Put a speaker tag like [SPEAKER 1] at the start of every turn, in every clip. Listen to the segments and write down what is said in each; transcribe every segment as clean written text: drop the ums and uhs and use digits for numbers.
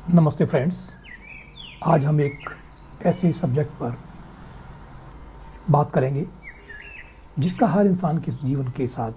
[SPEAKER 1] नमस्ते फ्रेंड्स। आज हम एक ऐसे सब्जेक्ट पर बात करेंगे जिसका हर इंसान के जीवन के साथ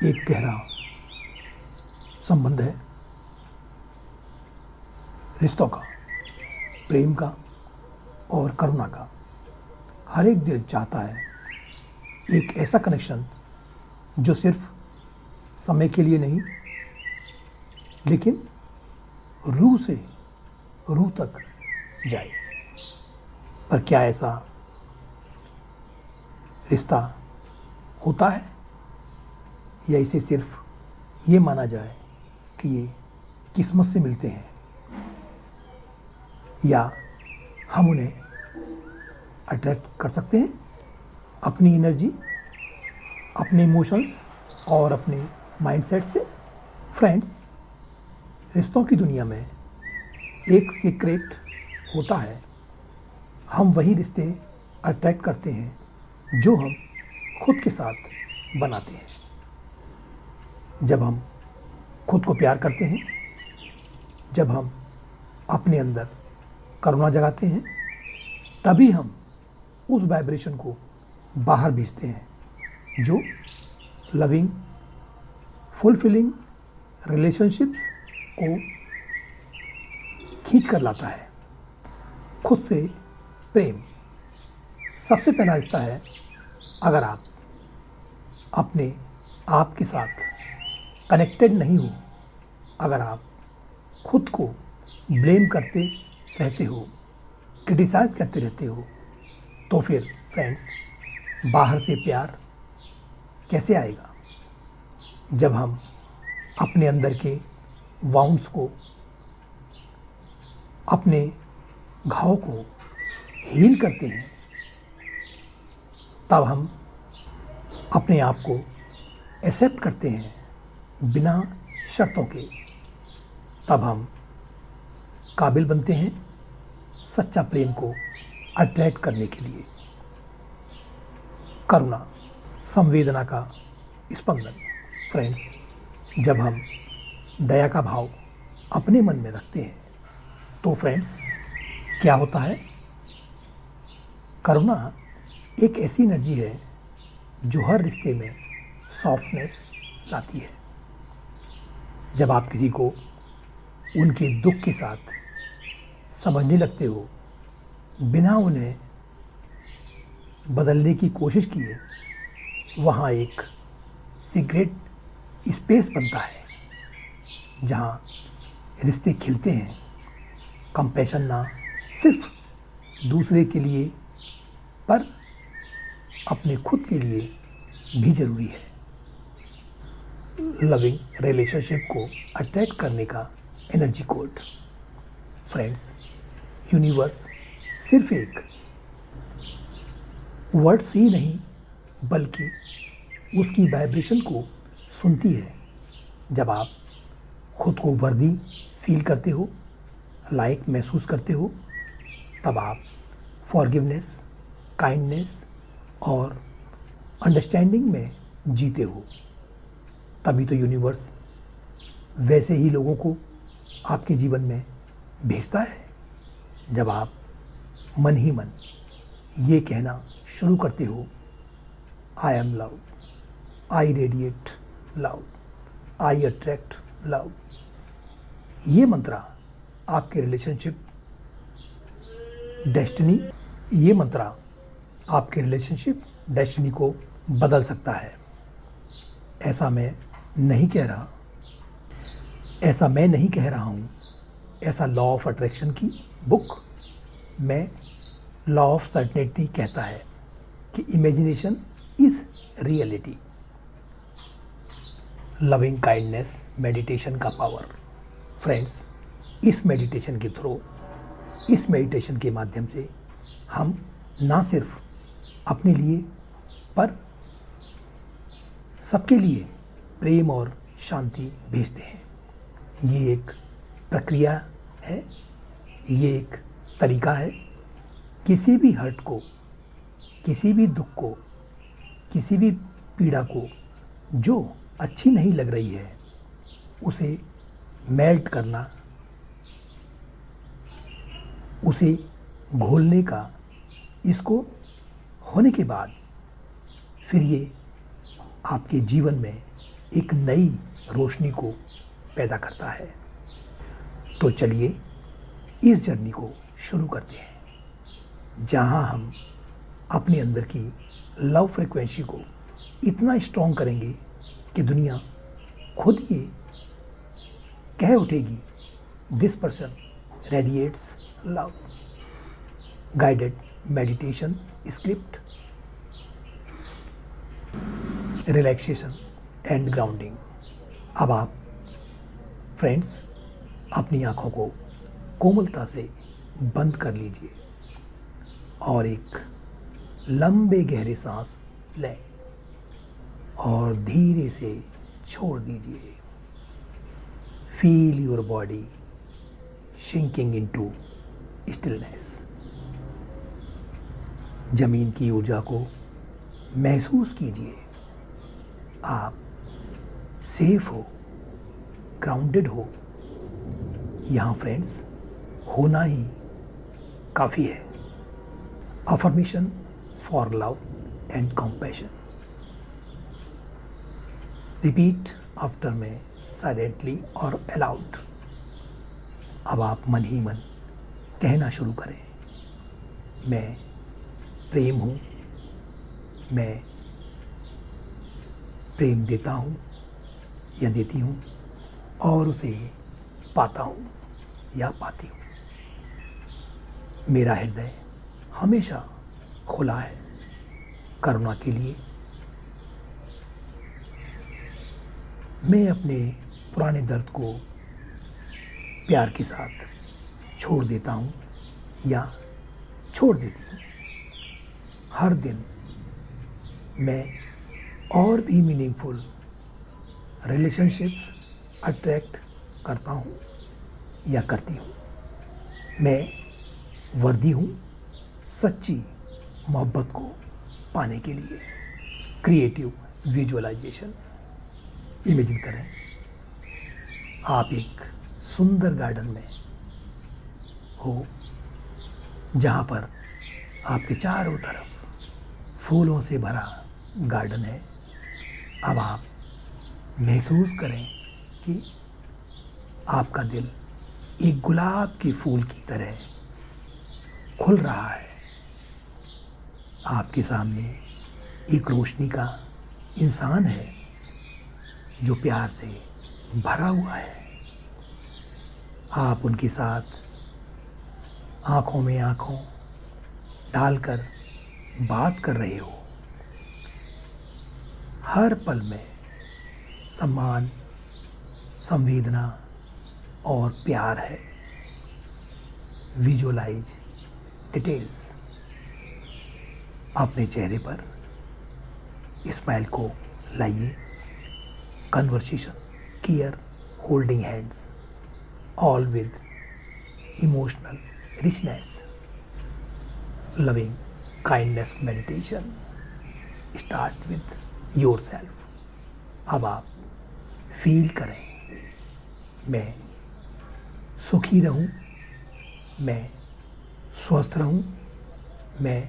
[SPEAKER 1] एक गहरा संबंध है। रिश्तों का, प्रेम का और करुणा का। हर एक दिल चाहता है एक ऐसा कनेक्शन जो सिर्फ समय के लिए नहीं, लेकिन रूह से रूह तक जाए। पर क्या ऐसा रिश्ता होता है, या इसे सिर्फ ये माना जाए कि ये किस्मत से मिलते हैं, या हम उन्हें अट्रैक्ट कर सकते हैं अपनी एनर्जी, अपने इमोशंस और अपने माइंडसेट से। फ्रेंड्स, रिश्तों की दुनिया में एक सीक्रेट होता है। हम वही रिश्ते अट्रैक्ट करते हैं जो हम खुद के साथ बनाते हैं। जब हम खुद को प्यार करते हैं, जब हम अपने अंदर करुणा जगाते हैं, तभी हम उस वाइब्रेशन को बाहर भेजते हैं जो लविंग, फुलफिलिंग रिलेशनशिप्स को खींच कर लाता है। खुद से प्रेम सबसे पहला रिश्ता है। अगर आप अपने आप के साथ कनेक्टेड नहीं हो, अगर आप खुद को ब्लेम करते रहते हो, क्रिटिसाइज करते रहते हो, तो फिर फ्रेंड्स, बाहर से प्यार कैसे आएगा? जब हम अपने अंदर के वाउंड्स को, अपने घाव को हील करते हैं, तब हम अपने आप को एक्सेप्ट करते हैं बिना शर्तों के। तब हम काबिल बनते हैं सच्चा प्रेम को अट्रैक्ट करने के लिए। करुणा, संवेदना का स्पंदन। फ्रेंड्स, जब हम दया का भाव अपने मन में रखते हैं, तो फ्रेंड्स क्या होता है? करुणा एक ऐसी एनर्जी है जो हर रिश्ते में सॉफ्टनेस लाती है। जब आप किसी को उनके दुख के साथ समझने लगते हो, बिना उन्हें बदलने की कोशिश किए, वहाँ एक सीक्रेट स्पेस बनता है जहाँ रिश्ते खिलते हैं। कंपैशन ना सिर्फ दूसरे के लिए, पर अपने खुद के लिए भी ज़रूरी है। लविंग रिलेशनशिप को अट्रैक्ट करने का एनर्जी कोड। फ्रेंड्स, यूनिवर्स सिर्फ एक वर्ड्स ही नहीं, बल्कि उसकी वाइब्रेशन को सुनती है। जब आप खुद को वर्दी फील करते हो, लाइक महसूस करते हो, तब आप फॉरगिवनेस, काइंडनेस और अंडरस्टैंडिंग में जीते हो। तभी तो यूनिवर्स वैसे ही लोगों को आपके जीवन में भेजता है। जब आप मन ही मन ये कहना शुरू करते हो, I am love, I radiate love, I attract love, ये मंत्र आपके रिलेशनशिप डेस्टिनी को बदल सकता है। ऐसा मैं नहीं कह रहा हूँ। ऐसा लॉ ऑफ अट्रैक्शन की बुक में लॉ ऑफ सर्टेनिटी कहता है कि imagination is reality. Loving kindness meditation का पावर। फ्रेंड्स, इस मेडिटेशन के माध्यम से हम ना सिर्फ अपने लिए, पर सबके लिए प्रेम और शांति भेजते हैं। ये एक प्रक्रिया है, ये एक तरीका है। किसी भी हर्ट को, किसी भी दुख को, किसी भी पीड़ा को जो अच्छी नहीं लग रही है, उसे मेल्ट करना, उसे घोलने का, इसको होने के बाद फिर ये आपके जीवन में एक नई रोशनी को पैदा करता है। तो चलिए इस जर्नी को शुरू करते हैं, जहां हम अपने अंदर की लव फ्रिक्वेंसी को इतना स्ट्रॉन्ग करेंगे कि दुनिया खुद ये कह उठेगी, this person radiates love. Guided meditation script, relaxation and grounding. अब आप फ्रेंड्स अपनी आँखों को कोमलता से बंद कर लीजिए और एक लंबे गहरे सांस लें और धीरे से छोड़ दीजिए। Feel your body sinking into stillness. जमीन की ऊर्जा को महसूस कीजिए। आप सेफ हो, ग्राउंडेड हो। यहाँ फ्रेंड्स होना ही काफ़ी है। Affirmation for love and compassion. Repeat after में साइलेंटली और अलाउड। अब आप मन ही मन कहना शुरू करें, मैं प्रेम हूँ, मैं प्रेम देता हूँ या देती हूँ और उसे पाता हूँ या पाती हूँ। मेरा हृदय हमेशा खुला है करुणा के लिए। मैं अपने पुराने दर्द को प्यार के साथ छोड़ देता हूँ या छोड़ देती हूँ। हर दिन मैं और भी मीनिंगफुल रिलेशनशिप्स अट्रैक्ट करता हूँ या करती हूँ। मैं वर्दी हूँ सच्ची मोहब्बत को पाने के लिए। Creative visualisation. इमेजिन करें आप एक सुंदर गार्डन में हो, जहाँ पर आपके चारों तरफ फूलों से भरा गार्डन है। अब आप महसूस करें कि आपका दिल एक गुलाब के फूल की तरह खुल रहा है। आपके सामने एक रोशनी का इंसान है जो प्यार से भरा हुआ है। आप उनके साथ आँखों में आँखों डालकर बात कर रहे हो। हर पल में सम्मान, संवेदना और प्यार है। Visualise details. अपने चेहरे पर स्माइल को लाइए। Conversation, care, holding hands, all with emotional richness. Loving kindness meditation. Start with yourself. अब आप फील करें, मैं सुखी रहूं, मैं स्वस्थ रहूं, मैं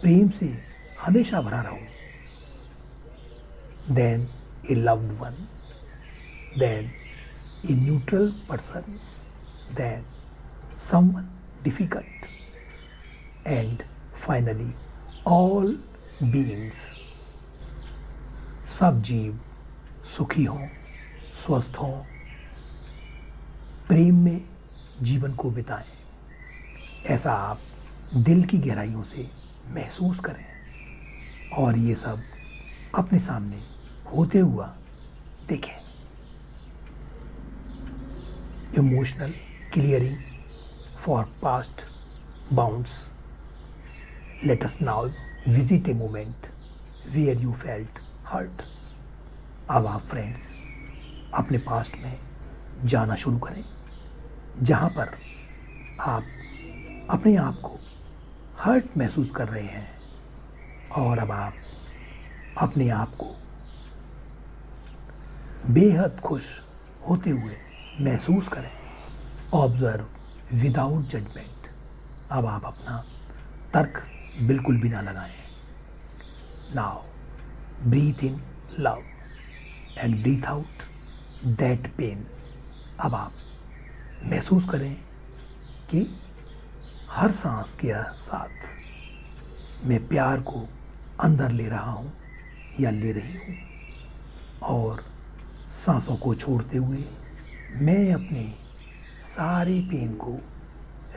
[SPEAKER 1] प्रेम से हमेशा भरा रहूं। Then a loved one, then a neutral person, then someone difficult, and finally all beings. सब जीव सुखी हों, स्वस्थ हों, प्रेम में जीवन को बिताएं। ऐसा आप दिल की गहराइयों से महसूस करें और ये सब अपने सामने होते हुआ देखें। Emotional clearing for past bounds. Let us now visit a moment where you felt hurt. अब आप फ्रेंड्स अपने पास्ट में जाना शुरू करें, जहाँ पर आप अपने आप को हर्ट महसूस कर रहे हैं। और अब आप अपने आप को बेहद खुश होते हुए महसूस करें। Observe without judgement. अब आप अपना तर्क बिल्कुल भी ना लगाएं। Now breathe in love and breathe out that pain. अब आप महसूस करें कि हर सांस के साथ मैं प्यार को अंदर ले रहा हूँ या ले रही हूँ, और सांसों को छोड़ते हुए मैं अपने सारे पेन को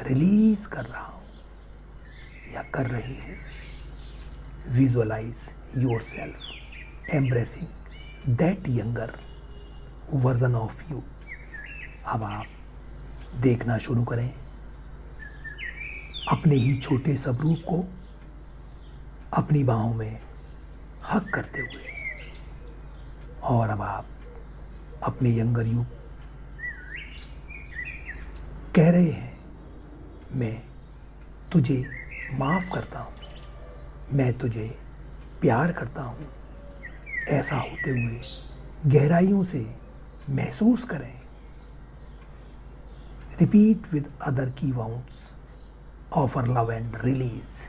[SPEAKER 1] रिलीज कर रहा हूँ या कर रही हूँ। Visualise yourself embracing that younger version of you. अब आप देखना शुरू करें अपने ही छोटे स्वरूप को अपनी बाहों में हक करते हुए, और अब आप अपने यंगर यू कह रहे हैं, मैं तुझे माफ़ करता हूँ, मैं तुझे प्यार करता हूँ। ऐसा होते हुए गहराइयों से महसूस करें। रिपीट विद अदर की wounds offer love and release.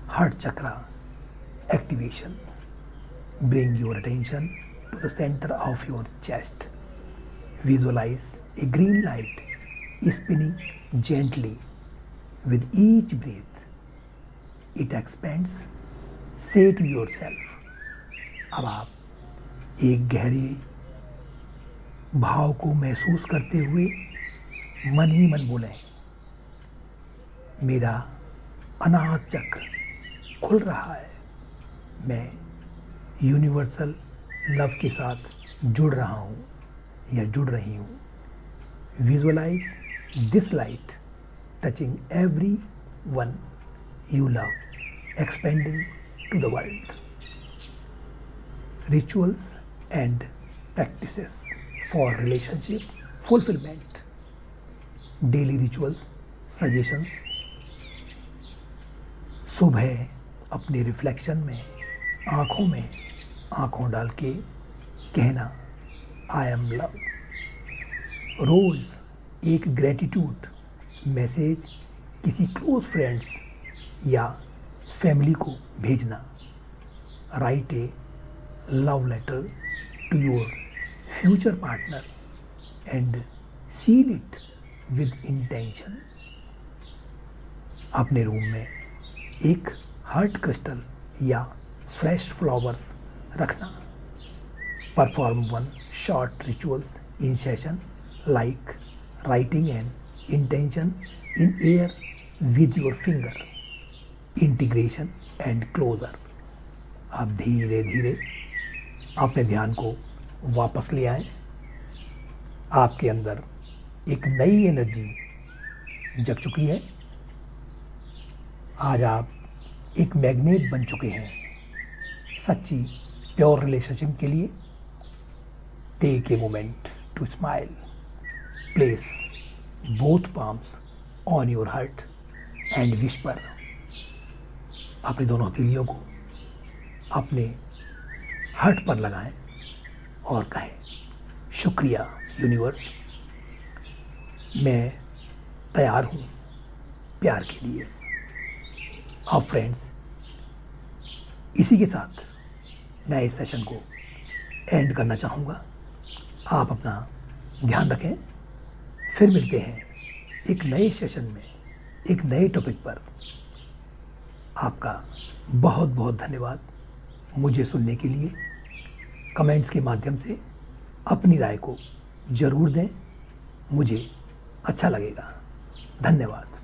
[SPEAKER 1] Heart chakra activation. Bring your attention to the center of your chest. Visualize a green light spinning gently with each breath. It expands. Say to yourself. अब आप एक गहरे भाव को महसूस करते हुए मन ही मन बोलें, मेरा अनाहत चक्र खुल रहा है, मैं यूनिवर्सल लव के साथ जुड़ रहा हूँ या जुड़ रही हूँ। Visualise this light touching every one you love, expanding to the world. Rituals and practices for relationship fulfilment. Daily rituals suggestions. सुबह अपने रिफ्लेक्शन में आँखों में आँखों डाल के कहना, आई एम लव। रोज़ एक ग्रेटिट्यूड मैसेज किसी क्लोज फ्रेंड्स या फैमिली को भेजना। Write a love letter to your future partner and seal it with intention. अपने रूम में एक हार्ट क्रिस्टल या फ्रेश फ्लावर्स रखना। Perform one short rituals in session like writing an intention in air with your finger. Integration and closure. आप धीरे धीरे अपने ध्यान को वापस ले आएं। आपके अंदर एक नई एनर्जी जग चुकी है। आज आप एक मैग्नेट बन चुके हैं सच्ची प्योर रिलेशनशिप के लिए। Take a moment to smile. Place both palms on your heart and whisper. अपनी दोनों हथेलियों को अपने हार्ट पर लगाएं और कहें, शुक्रिया यूनिवर्स, मैं तैयार हूँ प्यार के लिए। अब फ्रेंड्स, इसी के साथ मैं इस सेशन को एंड करना चाहूँगा। आप अपना ध्यान रखें। फिर मिलते हैं एक नए सेशन में एक नए टॉपिक पर। आपका बहुत बहुत धन्यवाद मुझे सुनने के लिए। कमेंट्स के माध्यम से अपनी राय को ज़रूर दें, मुझे अच्छा लगेगा। धन्यवाद।